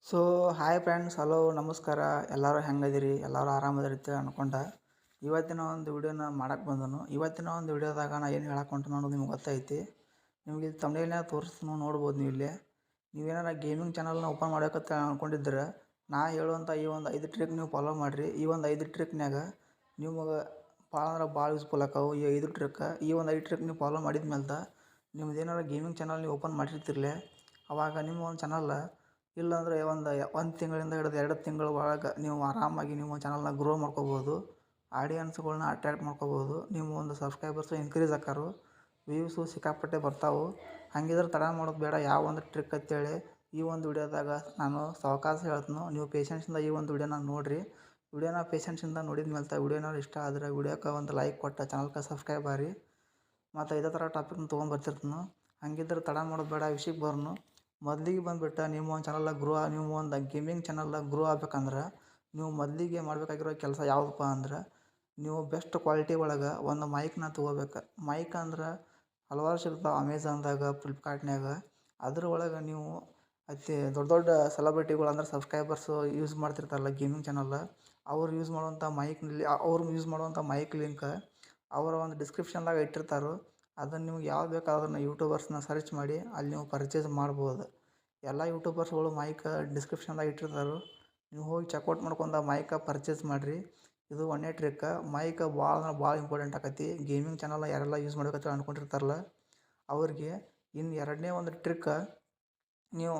So hi friends, hello, ನಮಸ್ಕಾರ. ಎಲ್ಲರೂ ಹೆಂಗದಿರಿ? ಎಲ್ಲರೂ ಆರಾಮದಿರಿ ಅನ್ಕೊಂಡ ಇವತ್ತಿನ ಒಂದು ವಿಡಿಯೋನ ಮಾಡಕ್ಕೆ ಬಂದನು. ಇವತ್ತಿನ ಒಂದು ವಿಡಿಯೋದಾಗ ನಾ ಏನು ಹೇಳಕ್ಕೆ ಹೊಂಟನು ಅನ್ನೋದು ನಿಮ್ಗೆ ಗೊತ್ತೈತಿ. ನಿಮ್ಗೆ ಇಲ್ಲಿ ತಮಿಳ್ನಾಗ ತೋರಿಸ್ತು ನೋಡ್ಬೋದು. ನೀವು ಇಲ್ಲಿ ನೀವೇನಾರ ಗೇಮಿಂಗ್ ಚಾನಲ್ನ ಓಪನ್ ಮಾಡೋಕತ್ತ ಅಂದ್ಕೊಂಡಿದ್ರೆ ನಾ ಹೇಳುವಂಥ ಈ ಒಂದು 5 ಟ್ರಿಕ್ ನೀವು ಫಾಲೋ ಮಾಡಿರಿ. ಈ ಒಂದು 5 ಟ್ರಿಕ್ನಾಗ ನಿಮಗೆ ಭಾಳ ಅಂದ್ರೆ ಭಾಳ ಯೂಸ್ಫುಲ್ ಆಕಾವು ಈ 5 ಟ್ರಿಕ್. ಈ ಒಂದು 5 ಟ್ರಿಕ್ ನೀವು ಫಾಲೋ ಮಾಡಿದ ಮೇಲೆ ನಿಮ್ದು ಏನಾರ ಗೇಮಿಂಗ್ ಚಾನಲ್ ನೀವು ಓಪನ್ ಮಾಡಿರ್ತಿರ್ಲಿ, ಅವಾಗ ನಿಮ್ಮ ಒಂದು ಚಾನಲ್ ಇಲ್ಲಾಂದರೆ ಒಂದು ತಿಂಗಳಿಂದ ಹಿಡಿದು 2 ತಿಂಗಳ ಒಳಗೆ ನೀವು ಆರಾಮಾಗಿ ನಿಮ್ಮ ಚಾನಲ್ನ ಗ್ರೋ ಮಾಡ್ಕೋಬೋದು. ಆಡಿಯನ್ಸ್ಗಳ್ನ ಅಟ್ರ್ಯಾಕ್ಟ್ ಮಾಡ್ಕೋಬೋದು. ನಿಮ್ಮ ಒಂದು ಸಬ್ಸ್ಕ್ರೈಬರ್ಸು ಇನ್ಕ್ರೀಸ್ ಆಕಾರು, ವ್ಯೂಸು ಸಿಕ್ಕಾಪಟ್ಟೆ ಬರ್ತಾವೆ. ಹಂಗಿದ್ರೆ ತಡ ಮಾಡೋದು ಬೇಡ. ಯಾವ ಒಂದು ಟ್ರಿಕ್ ಅಂತೇಳಿ ಈ ಒಂದು ವಿಡಿಯೋದಾಗ ನಾನು ಸಾವಕಾಶ ಹೇಳ್ತೀನಿ. ನೀವು ಪೇಷನ್ಸಿಂದ ಈ ಒಂದು ವಿಡಿಯೋನ ನೋಡಿರಿ. ವಿಡಿಯೋನ ಪೇಷನ್ಸಿಂದ ನೋಡಿದ ಮೇಲೆ ವಿಡಿಯೋನ ಇಷ್ಟ ಆದರೆ ವಿಡಿಯೋಕ್ಕೆ ಒಂದು ಲೈಕ್ ಕೊಟ್ಟು ಚಾನಲ್ಗೆ ಸಬ್ಸ್ಕ್ರೈಬ್ ಆಗಿ. ಮತ್ತು ಇದೇ ಥರ ಟಾಪಿಕ್ನ ತೊಗೊಂಡ್ಬರ್ತಿರ್ತೀನಿ. ಹಂಗಿದ್ರೆ ತಡ ಮಾಡೋದು ಬೇಡ, ವಿಷಯಕ್ಕೆ ಬರೋನು. ಮೊದಲಿಗೆ ಬಂದುಬಿಟ್ಟು ನಿಮ್ಮ ಒಂದು ಚಾನಲ್ನ ನಿಮ್ಮ ಒಂದು ಗೇಮಿಂಗ್ ಚಾನಲ್ನ ಗ್ರೋ ಆಗ್ಬೇಕಂದ್ರೆ ನೀವು ಮೊದಲಿಗೆ ಮಾಡಬೇಕಾಗಿರೋ ಕೆಲಸ ಯಾವುದಪ್ಪ ಅಂದ್ರೆ, ನೀವು ಬೆಸ್ಟ್ ಕ್ವಾಲಿಟಿ ಒಳಗೆ ಒಂದು ಮೈಕ್ನ ತೊಗೋಬೇಕು. ಮೈಕ್ ಅಂದ್ರೆ ಹಲವಾರು ಸಿಗ್ತಾವೆ ಅಮೆಝಾನ್ದಾಗ, ಫ್ಲಿಪ್ಕಾರ್ಟ್ನಾಗ. ಅದ್ರ ಒಳಗೆ ನೀವು ಅತಿ ದೊಡ್ಡ ದೊಡ್ಡ ಸೆಲೆಬ್ರಿಟಿಗಳು ಅಂದ್ರೆ ಸಬ್ಸ್ಕ್ರೈಬರ್ಸು ಯೂಸ್ ಮಾಡ್ತಿರ್ತಾರಲ್ಲ ಗೇಮಿಂಗ್ ಚಾನಲ್, ಅವ್ರು ಯೂಸ್ ಮಾಡುವಂಥ ಮೈಕ್ ಲಿಂಕ್ ಅವರ ಒಂದು ಡಿಸ್ಕ್ರಿಪ್ಷನ್ದಾಗ ಇಟ್ಟಿರ್ತಾರೆ. ಅದನ್ನು ನಿಮ್ಗೆ ಯಾವ್ದು ಬೇಕು ಅದನ್ನು ಯೂಟ್ಯೂಬರ್ಸ್ನ ಸರ್ಚ್ ಮಾಡಿ ಅಲ್ಲಿ ನೀವು ಪರ್ಚೇಸ್ ಮಾಡ್ಬೋದು. ಎಲ್ಲ ಯೂಟ್ಯೂಬರ್ಸ್ಗಳು ಮೈಕ್ ಡಿಸ್ಕ್ರಿಪ್ಷನ್ದಾಗ ಇಟ್ಟಿರ್ತಾರೆ. ನೀವು ಹೋಗಿ ಚೆಕ್ಔಟ್ ಮಾಡ್ಕೊಂಡು ಮೈಕ ಪರ್ಚೇಸ್ ಮಾಡಿರಿ. ಇದು ಒಂದೇ ಟ್ರಿಕ್. ಮೈಕ್ ಭಾಳ ಅಂದ್ರೆ ಭಾಳ ಇಂಪಾರ್ಟೆಂಟ್ ಆಕತಿ. ಗೇಮಿಂಗ್ ಚಾನಲ್ನ ಯಾರೆಲ್ಲ ಯೂಸ್ ಮಾಡ್ಬೇಕಂತ ಅಂದ್ಕೊಂಡಿರ್ತಾರಲ್ಲ ಅವ್ರಿಗೆ. ಇನ್ನು ಎರಡನೇ ಒಂದು ಟ್ರಿಕ್, ನೀವು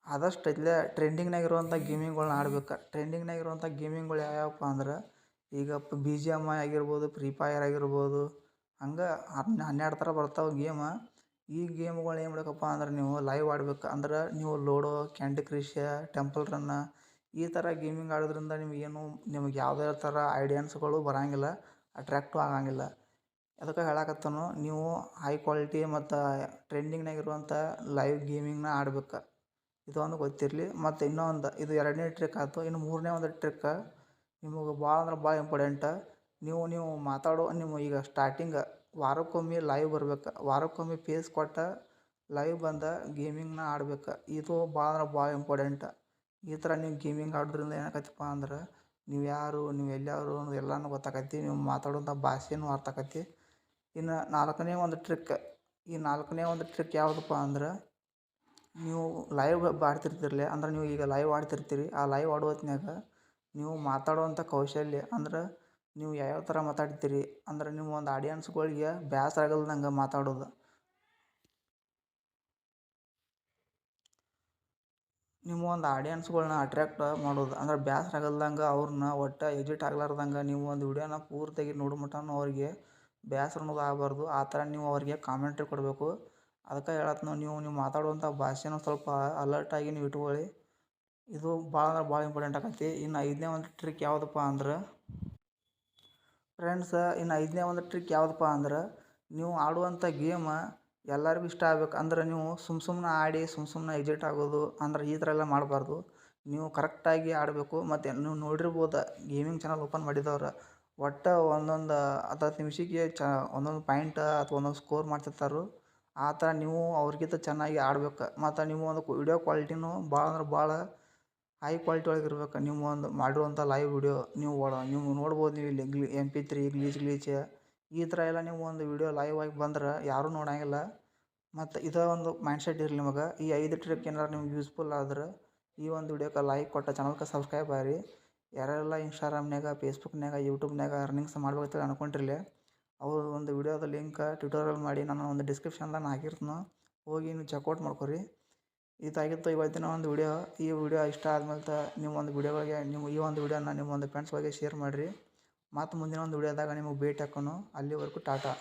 ಆದಷ್ಟು ಇಲ್ಲೇ ಟ್ರೆಂಡಿಂಗ್ನಾಗಿರುವಂಥ ಗೇಮಿಂಗ್ಗಳ್ನ ಆಡ್ಬೇಕು. ಟ್ರೆಂಡಿಂಗ್ನಾಗಿರುವಂಥ ಗೇಮಿಂಗ್ಗಳು ಯಾವ್ಯಾವಪ್ಪ ಅಂದ್ರೆ, ಈಗ BGMI ಆಗಿರ್ಬೋದು, ಫ್ರೀ ಫೈರ್ ಆಗಿರ್ಬೋದು, ಹಂಗೆ 12 ಥರ ಬರ್ತಾವೆ ಗೇಮ. ಈ ಗೇಮ್ಗಳು ಏನು ಮಾಡಬೇಕಪ್ಪ ಅಂದ್ರೆ ನೀವು ಲೈವ್ ಆಡ್ಬೇಕು. ಅಂದ್ರೆ ನೀವು ಲೂಡೋ, ಕ್ಯಾಂಡಿ ಕ್ರಷ್, ಟೆಂಪಲ್ ರನ್ನ ಈ ಥರ ಗೇಮಿಂಗ್ ಆಡೋದ್ರಿಂದ ನಿಮಗೆ ಯಾವುದೇ ಥರ ಐಡಿಯನ್ಸ್ಗಳು ಬರೋಂಗಿಲ್ಲ, ಅಟ್ರ್ಯಾಕ್ಟು ಆಗಂಗಿಲ್ಲ. ಅದಕ್ಕೆ ಹೇಳಕತ್ತನು, ನೀವು ಹೈ ಕ್ವಾಲಿಟಿ ಮತ್ತು ಟ್ರೆಂಡಿಂಗ್ನಾಗಿರುವಂಥ ಲೈವ್ ಗೇಮಿಂಗ್ನ ಆಡ್ಬೇಕು. ಇದೊಂದು ಗೊತ್ತಿರಲಿ. ಮತ್ತು ಇನ್ನೊಂದು, ಇದು ಎರಡನೇ ಟ್ರಿಕ್ ಆಯಿತು. ಇನ್ನು ಮೂರನೇ ಒಂದು ಟ್ರಿಕ್ ನಿಮಗೆ ಭಾಳ ಅಂದ್ರೆ ಭಾಳ ಇಂಪಾರ್ಟೆಂಟ್. ನೀವು ಮಾತಾಡೋ ಈಗ ಸ್ಟಾರ್ಟಿಂಗ್ ವಾರಕ್ಕೊಮ್ಮೆ ಲೈವ್ ಬರ್ಬೇಕು. ವಾರಕ್ಕೊಮ್ಮೆ ಪೇಸ್ ಕೊಟ್ಟು ಲೈವ್ ಬಂದ ಗೇಮಿಂಗ್ನ ಆಡ್ಬೇಕು. ಇದು ಭಾಳ ಅಂದ್ರೆ ಭಾಳ ಇಂಪಾರ್ಟೆಂಟ್. ಈ ಥರ ನೀವು ಗೇಮಿಂಗ್ ಆಡೋದ್ರಿಂದ ಏನಾಕತ್ತಪ್ಪ ಅಂದ್ರೆ, ನೀವು ಯಾರು, ನೀವು ಎಲ್ಲವರು ಅನ್ನೋದು ಎಲ್ಲನೂ ಗೊತ್ತಾಕತಿ. ನೀವು ಮಾತಾಡುವಂಥ ಭಾಷೆನೂ ಅರ್ಥ ಆಕತಿ. ಇನ್ನು ನಾಲ್ಕನೇ ಒಂದು ಟ್ರಿಕ್ ಯಾವುದಪ್ಪ ಅಂದ್ರೆ, ನೀವು ಲೈವ್ ಆಡ್ತಿರ್ತಿರಲಿ, ಅಂದ್ರೆ ನೀವು ಈಗ ಲೈವ್ ಆಡ್ತಿರ್ತೀರಿ. ಆ ಲೈವ್ ಆಡೋ ಹೊತ್ನ್ಯಾಗ ನೀವು ಮಾತಾಡುವಂಥ ಕೌಶಲ್ಯ ಅಂದ್ರೆ ನೀವು ಯಾವ್ಯಾವ ಥರ ಮಾತಾಡ್ತೀರಿ ಅಂದ್ರೆ ನಿಮ್ಮ ಒಂದು ಆಡಿಯನ್ಸ್ಗಳಿಗೆ ಬೇಸರ ಆಗಲ್ದಂಗೆ ಮಾತಾಡೋದು. ನಿಮ್ಮ ಒಂದು ಆಡಿಯನ್ಸ್ಗಳ್ನ ಅಟ್ರ್ಯಾಕ್ಟ್ ಮಾಡೋದು ಅಂದ್ರೆ ಬೇಸರ ಆಗಲ್ದಂಗೆ, ಅವ್ರನ್ನ ಒಟ್ಟು ಎಜಿಟ್ ಆಗ್ಲಾರ್ದಂಗೆ ನೀವು ಒಂದು ವಿಡಿಯೋನ ಪೂರ್ತಿಯಾಗಿ ನೋಡೋ ಮಟನೂ ಅವ್ರಿಗೆ ಬೇಸರ ಅನ್ನೋದು ಆಗಬಾರ್ದು. ಆ ಥರ ನೀವು ಅವ್ರಿಗೆ ಕಾಮೆಂಟ್ರಿ ಕೊಡಬೇಕು. ಅದಕ್ಕೆ ಹೇಳತ್ನು, ನೀವು ಮಾತಾಡುವಂಥ ಭಾಷೆನೂ ಸ್ವಲ್ಪ ಅಲರ್ಟಾಗಿ ನೀವು ಇಟ್ಕೊಳ್ಳಿ. ಇದು ಭಾಳ ಅಂದ್ರೆ ಭಾಳ ಇಂಪಾರ್ಟೆಂಟ್ ಆಕತಿ. ಇನ್ನು ಐದನೇ ಒಂದು ಟ್ರಿಕ್ ಯಾವುದಪ್ಪ ಅಂದ್ರೆ ಫ್ರೆಂಡ್ಸ್, ನೀವು ಆಡುವಂಥ ಗೇಮ್ ಎಲ್ಲರಿಗೂ ಇಷ್ಟ ಆಗ್ಬೇಕು. ಅಂದ್ರೆ ನೀವು ಸುಮ್ಮನೆ ಆಡಿ ಸುಮ್ಮನೆ ಎಕ್ಸಿಟ್ ಆಗೋದು ಅಂದ್ರೆ ಈ ಥರ ಎಲ್ಲ ಮಾಡಬಾರ್ದು. ನೀವು ಕರೆಕ್ಟಾಗಿ ಆಡಬೇಕು. ಮತ್ತು ನೀವು ನೋಡಿರ್ಬೋದು, ಗೇಮಿಂಗ್ ಚಾನಲ್ ಓಪನ್ ಮಾಡಿದವ್ರು ಒಟ್ಟು ಒಂದೊಂದು 10 ನಿಮಿಷಕ್ಕೆ ಒಂದೊಂದು ಪಾಯಿಂಟ್ ಅಥವಾ ಒಂದೊಂದು ಸ್ಕೋರ್ ಮಾಡ್ತಿರ್ತಾರೆ. ಆ ಥರ ನೀವು ಅವ್ರಿಗಿಂತ ಚೆನ್ನಾಗಿ ಆಡ್ಬೇಕು. ಮತ್ತು ನಿಮ್ಮ ಒಂದು ವಿಡಿಯೋ ಕ್ವಾಲಿಟಿನೂ ಭಾಳ ಅಂದ್ರೆ ಭಾಳ ಹೈ ಕ್ವಾಲಿಟಿ ಒಳಗೆ ಇರ್ಬೇಕು. ನೀವು ಒಂದು ಮಾಡಿರುವಂಥ ಲೈವ್ ವಿಡಿಯೋ ನೀವು ನೋಡ್ಬೋದು. ನೀವು ಇಲ್ಲಿ MP3 ಗ್ಲೀಚ್ ಈ ಥರ ಎಲ್ಲ ನೀವು ಒಂದು ವಿಡಿಯೋ ಲೈವ್ ಆಗಿ ಬಂದ್ರೆ ಯಾರೂ ನೋಡೋಂಗಿಲ್ಲ. ಮತ್ತು ಇದೇ ಒಂದು ಮೈಂಡ್ಸೆಟ್ ಇರಲಿ ನಿಮಗೆ. ಈ 5 ಟ್ರಿಕ್ ಏನಾರು ನಿಮ್ಗೆ ಯೂಸ್ಫುಲ್ ಆದ್ರೆ ಈ ಒಂದು ವಿಡಿಯೋಕ್ಕೆ ಲೈಕ್ ಕೊಟ್ಟು ಚಾನಲ್ಗೆ ಸಬ್ಸ್ಕ್ರೈಬ್ ಆಗಿ. ಯಾರೆಲ್ಲ ಇನ್ಸ್ಟಾಗ್ರಾಮ್ನಾಗ, ಫೇಸ್ಬುಕ್ನಾಗ, ಯೂಟ್ಯೂಬ್ನಾಗ ಅರ್ನಿಂಗ್ಸ್ ಮಾಡ್ಬೇಕಂತ ಅನ್ಕೊಂಡಿರಲಿ, ಅವ್ರ ಒಂದು ವಿಡಿಯೋದ ಲಿಂಕ್ ಟ್ಯುಟೋರಿಯಲ್ ಮಾಡಿ ನಾನು ಒಂದು ಡಿಸ್ಕ್ರಿಪ್ಷನ್ದಾಗ ಹಾಕಿರ್ತೀನಿ. ಹೋಗಿ ನೀವು ಚೆಕ್ಔಟ್ ಮಾಡ್ಕೊರಿ. ಇದಾಗಿತ್ತು ಇವತ್ತಿನ ಒಂದು ವಿಡಿಯೋ. ಈ ವಿಡಿಯೋ ಇಷ್ಟ ಆದ್ಮೇಲೆ ಈ ಒಂದು ವಿಡಿಯೋನ ನಿಮ್ಮ ಒಂದು ಫ್ರೆಂಡ್ಸ್ಗಳಿಗೆ ಶೇರ್ ಮಾಡಿರಿ. ಮತ್ತು ಮುಂದಿನ ಒಂದು ವಿಡಿಯೋದಾಗ ನಿಮಗೆ ಭೇಟಿ ಹಾಕೋಣ. ಅಲ್ಲಿವರೆಗೂ ಟಾಟಾ.